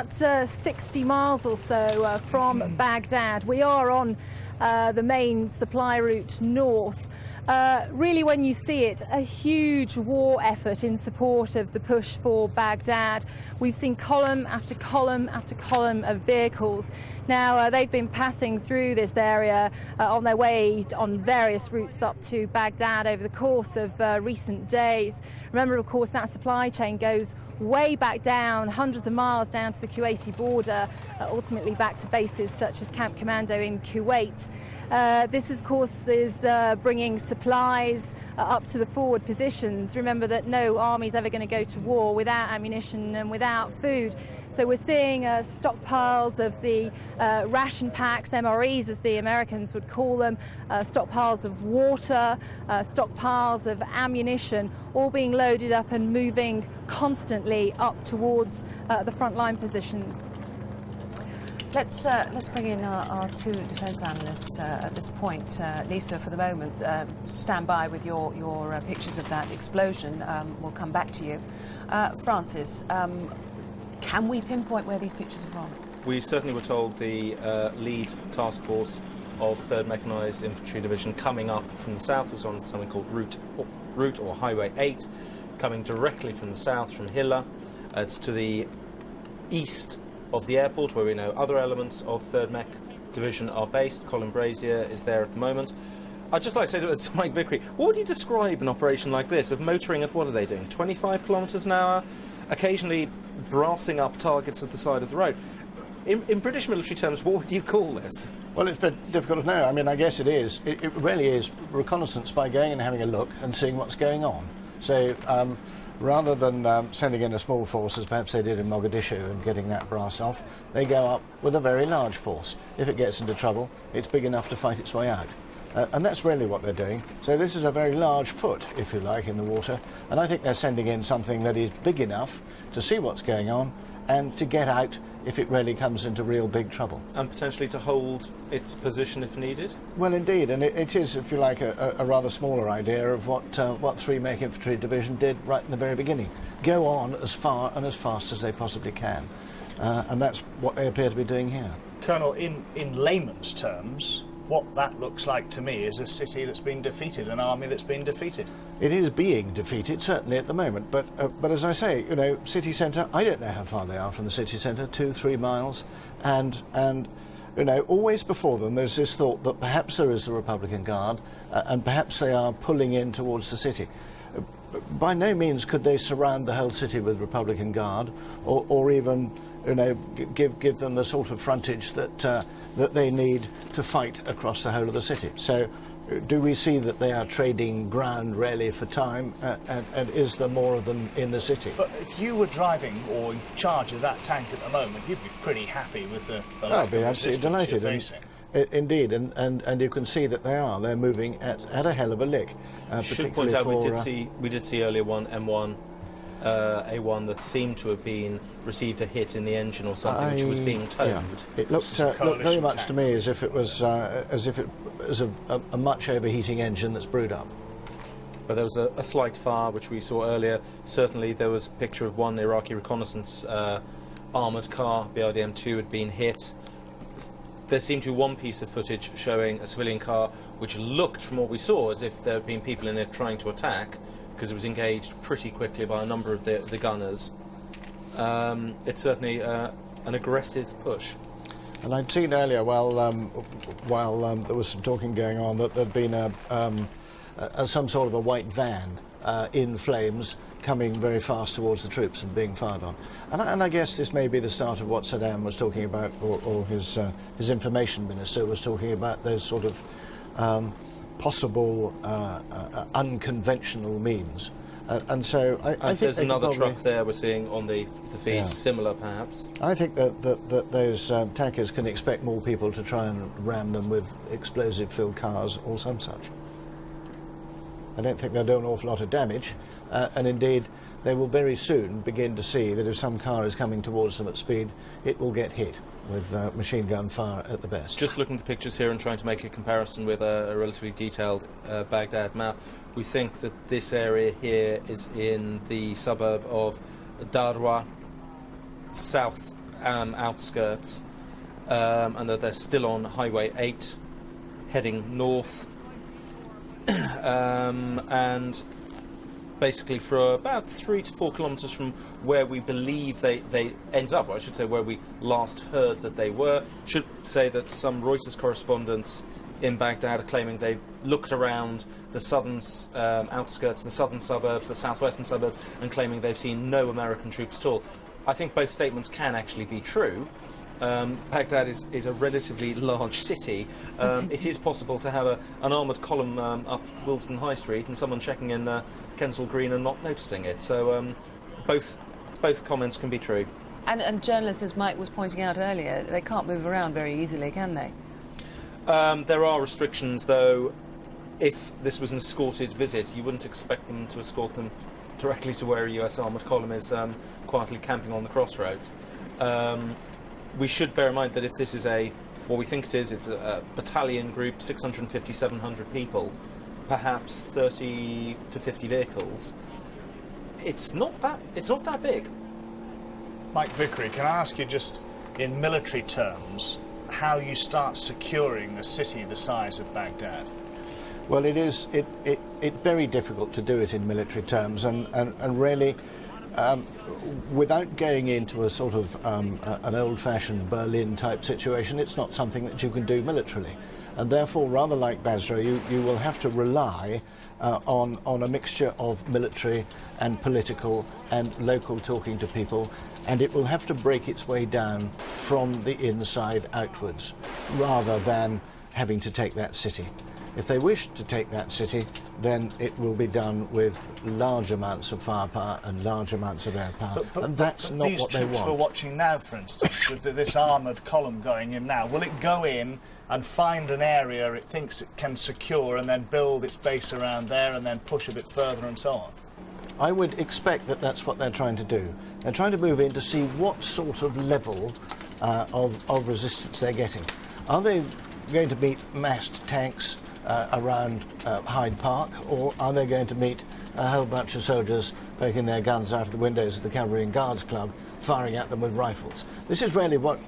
about 60 miles or so from Baghdad. We are on the main supply route north. Really, when you see it, a huge war effort in support of the push for Baghdad. We've seen column after column after column of vehicles. Now, they've been passing through this area on their way on various routes up to Baghdad over the course of recent days. Remember, of course, that supply chain goes way back down, hundreds of miles down to the Kuwaiti border, ultimately back to bases such as Camp Commando in Kuwait. This, of course, is bringing supplies up to the forward positions. Remember that no army's ever going to go to war without ammunition and without food. So we're seeing stockpiles of the ration packs, MREs as the Americans would call them, stockpiles of water, stockpiles of ammunition, all being loaded up and moving constantly up towards the frontline positions. Let's bring in our two defence analysts at this point. Lisa, for the moment, stand by with your pictures of that explosion. We'll come back to you. Francis, can we pinpoint where these pictures are from? We certainly were told the lead task force of 3rd Mechanised Infantry Division coming up from the south was on something called Route or Highway 8, coming directly from the south, from Hilla. It's to the east of the airport, where we know other elements of 3rd Mech Division are based. Colin Brazier is there at the moment. I'd just like to say to Mike Vickery, what would you describe an operation like this, of motoring at, what are they doing, 25 kilometres an hour, occasionally brassing up targets at the side of the road? In British military terms, what would you call this? Well, it's very difficult to know. I mean, I guess it is. It really is reconnaissance by going and having a look and seeing what's going on. So rather than sending in a small force, as perhaps they did in Mogadishu, and getting that brassed off, they go up with a very large force. If it gets into trouble, it's big enough to fight its way out. And that's really what they're doing. So this is a very large foot, if you like, in the water. And I think they're sending in something that is big enough to see what's going on and to get out if it really comes into real big trouble. And potentially to hold its position if needed? Well, indeed, and it is, if you like, a rather smaller idea of what 3 Mech Infantry Division did right in the very beginning. Go on as far and as fast as they possibly can. And that's what they appear to be doing here. Colonel, in layman's terms, what that looks like to me is a city that's been defeated, an army that's been defeated. It is being defeated, certainly at the moment, but as I say, you know, city centre, I don't know how far they are from the city centre, 2-3 miles, and you know, always before them there's this thought that perhaps there is the Republican Guard, and perhaps they are pulling in towards the city. By no means could they surround the whole city with Republican Guard, or even, you know, give them the sort of frontage that they need to fight across the whole of the city. So, do we see that they are trading ground really for time, and is there more of them in the city? But if you were driving or in charge of that tank at the moment, you'd be pretty happy with the I'd be absolutely delighted. Indeed, and you can see that they're moving at a hell of a lick. Should point out we did see earlier one M1 A1 that seemed to have received a hit in the engine or something, which was being towed. Yeah. It looked very much tank to me as if it was a much overheating engine that's brewed up. But there was a slight fire which we saw earlier. Certainly there was a picture of one Iraqi reconnaissance armoured car, BRDM-2, had been hit. There seemed to be one piece of footage showing a civilian car which looked, from what we saw, as if there had been people in it trying to attack, because it was engaged pretty quickly by a number of the gunners. It's certainly an aggressive push. And I'd seen earlier, while there was some talking going on, that there'd been some sort of a white van in flames coming very fast towards the troops and being fired on. And I guess this may be the start of what Saddam was talking about, or his information minister was talking about, those sort of possible unconventional means. And so I think there's another truck there we're seeing on the feed, yeah. Similar perhaps. I think that those tankers can expect more people to try and ram them with explosive-filled cars or some such. I don't think they'll do an awful lot of damage, and indeed they will very soon begin to see that if some car is coming towards them at speed, it will get hit with machine gun fire at the best. Just looking at the pictures here and trying to make a comparison with a relatively detailed Baghdad map, we think that this area here is in the suburb of Darwa, south outskirts, and that they're still on Highway 8 heading north, and basically for about 3 to 4 kilometres from where we believe they ended up, or I should say where we last heard that they were. Should say that some Reuters correspondents in Baghdad are claiming they looked around the southern outskirts, the southern suburbs, the southwestern suburbs, and claiming they've seen no American troops at all. I think both statements can actually be true. Baghdad is a relatively large city. It is possible to have an armoured column up Willesden High Street and someone checking in Kensal Green and not noticing it. So both comments can be true. And journalists, as Mike was pointing out earlier, they can't move around very easily, can they? There are restrictions, though. If this was an escorted visit, you wouldn't expect them to escort them directly to where a US armoured column is quietly camping on the crossroads. We should bear in mind that if this is what we think it is, it's a battalion group, 650, 700 people, perhaps 30 to 50 vehicles. It's not that big. Mike Vickery, can I ask you just in military terms how you start securing a city the size of Baghdad? Well, it's very difficult to do it in military terms, and really, without going into a sort of an old-fashioned Berlin-type situation, it's not something that you can do militarily. And therefore, rather like Basra, you will have to rely on a mixture of military and political and local talking to people, and it will have to break its way down from the inside outwards, rather than having to take that city. If they wish to take that city, then it will be done with large amounts of firepower and large amounts of air power, and that's not what they want. These troops we're watching now, for instance, with this armoured column going in now, will it go in and find an area it thinks it can secure and then build its base around there and then push a bit further and so on? I would expect that that's what they're trying to do. They're trying to move in to see what sort of level of resistance they're getting. Are they going to meet massed tanks around Hyde Park, or are they going to meet a whole bunch of soldiers poking their guns out of the windows of the Cavalry and Guards Club, firing at them with rifles? This is really what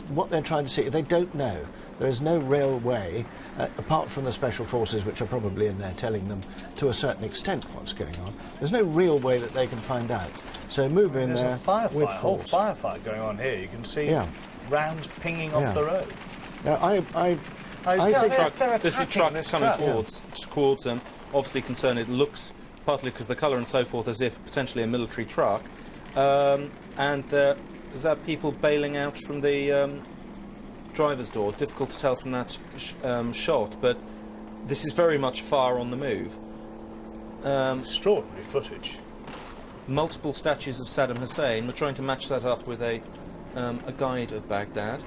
what they're trying to see. They don't know. There is no real way, apart from the special forces, which are probably in there telling them to a certain extent what's going on. There's no real way that they can find out. So move in there with force. There's a whole firefight going on here. You can see rounds pinging off the road. Now, I think this is a truck coming towards them. Obviously concerned. It looks, partly because of the colour and so forth, as if potentially a military truck. And is that people bailing out from the driver's door? Difficult to tell from that shot, but this is very much far on the move. Extraordinary footage. Multiple statues of Saddam Hussein. We're trying to match that up with a guide of Baghdad.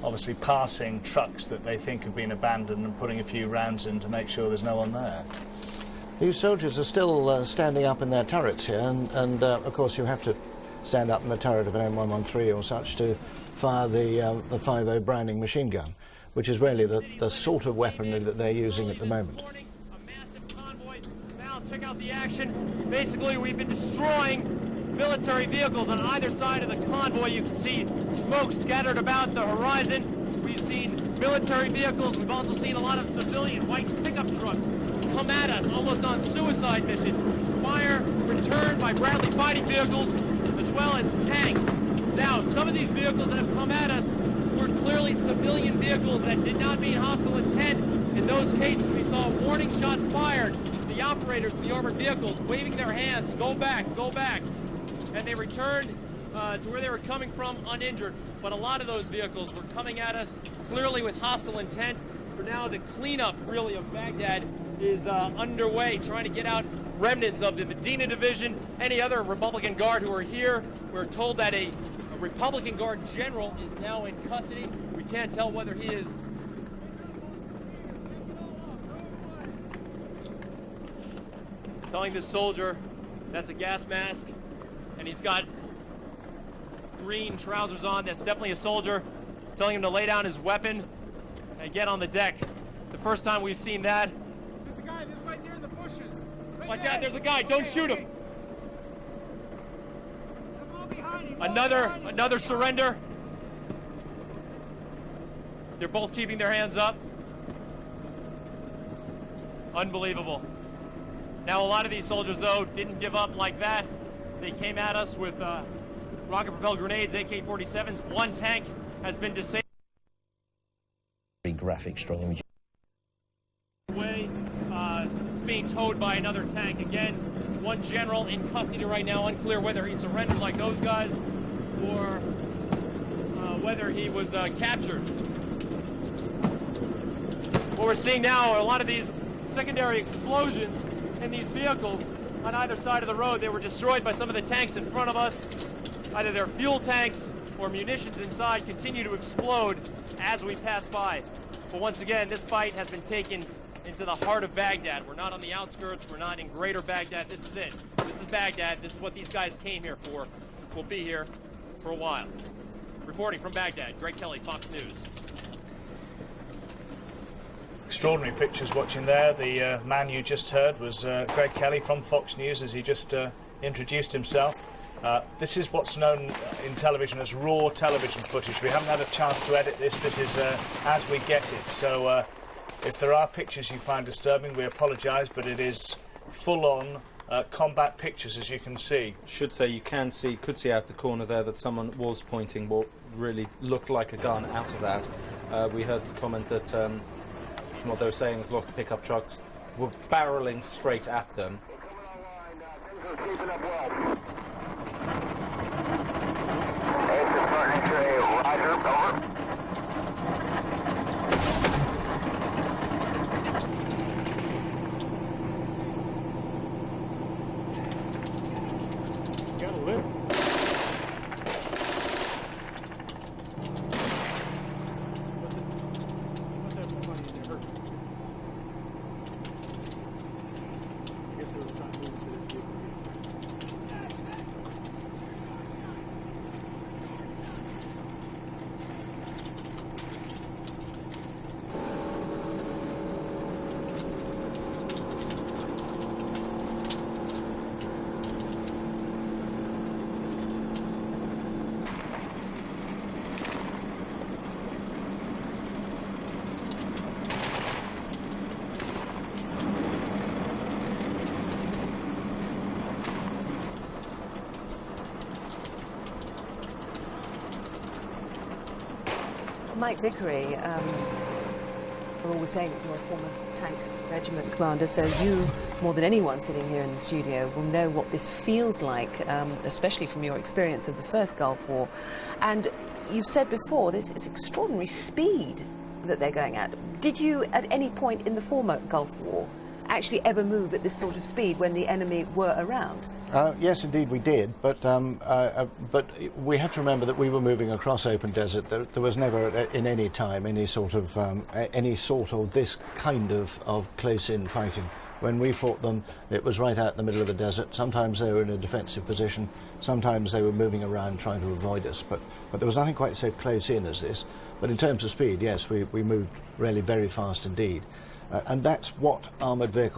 Obviously passing trucks that they think have been abandoned and putting a few rounds in to make sure there's no one there. These soldiers are still standing up in their turrets here, and of course you have to stand up in the turret of an M113 or such to fire the 5.0 Browning machine gun, which is really the sort of weaponry that they're using at the moment. A massive convoy. Now check out the action. Basically, we've been destroying military vehicles on either side of the convoy. You can see smoke scattered about the horizon. We've seen military vehicles. We've also seen a lot of civilian white pickup trucks come at us almost on suicide missions. Fire returned by Bradley fighting vehicles as well as tanks. Now, some of these vehicles that have come at us were clearly civilian vehicles that did not mean hostile intent. In those cases, we saw warning shots fired. The operators of the armored vehicles waving their hands, go back, go back. And they returned to where they were coming from uninjured. But a lot of those vehicles were coming at us clearly with hostile intent. For now, the cleanup, really, of Baghdad is underway, trying to get out remnants of the Medina Division, any other Republican Guard who are here. We're told that a Republican Guard general is now in custody. We can't tell whether he is... Telling this soldier that's a gas mask, and he's got green trousers on. That's definitely a soldier. Telling him to lay down his weapon and get on the deck. The first time we've seen that. There's a guy that's right near the bushes. Watch out, there's a guy, don't shoot him. Another surrender. They're both keeping their hands up. Unbelievable. Now, a lot of these soldiers, though, didn't give up like that. They came at us with rocket-propelled grenades, AK-47s. One tank has been disabled. Very graphic, strong image. It's being towed by another tank. Again, one general in custody right now. Unclear whether he surrendered like those guys or whether he was captured. What we're seeing now are a lot of these secondary explosions in these vehicles on either side of the road. They were destroyed by some of the tanks in front of us. Either their fuel tanks or munitions inside continue to explode as we pass by. But once again, this fight has been taken into the heart of Baghdad. We're not on the outskirts. We're not in greater Baghdad. This is it. This is Baghdad. This is what these guys came here for. We'll be here for a while. Reporting from Baghdad, Greg Kelly, Fox News. Extraordinary pictures watching there. The man you just heard was Greg Kelly from Fox News, as he just introduced himself. This is what's known in television as raw television footage. We haven't had a chance to edit this. This is as we get it. So if there are pictures you find disturbing, we apologise, but it is full-on combat pictures, as you can see. Should say you could see out the corner there that someone was pointing what really looked like a gun out of that. We heard the comment that from what they were saying, is a lot of the pickup trucks were barreling straight at them. Got a lip. Mike Vickery, we're always saying that you're a former tank regiment commander, so you, more than anyone sitting here in the studio, will know what this feels like, especially from your experience of the first Gulf War. And you've said before, this is extraordinary speed that they're going at. Did you, at any point in the former Gulf War, actually ever move at this sort of speed when the enemy were around? Yes, indeed we did, but we have to remember that we were moving across open desert. There was never, in any time, any sort of this kind of close-in fighting. When we fought them, it was right out in the middle of the desert. Sometimes they were in a defensive position, sometimes they were moving around trying to avoid us, but there was nothing quite so close in as this. But in terms of speed, yes, we moved really very fast indeed. And that's what armoured vehicles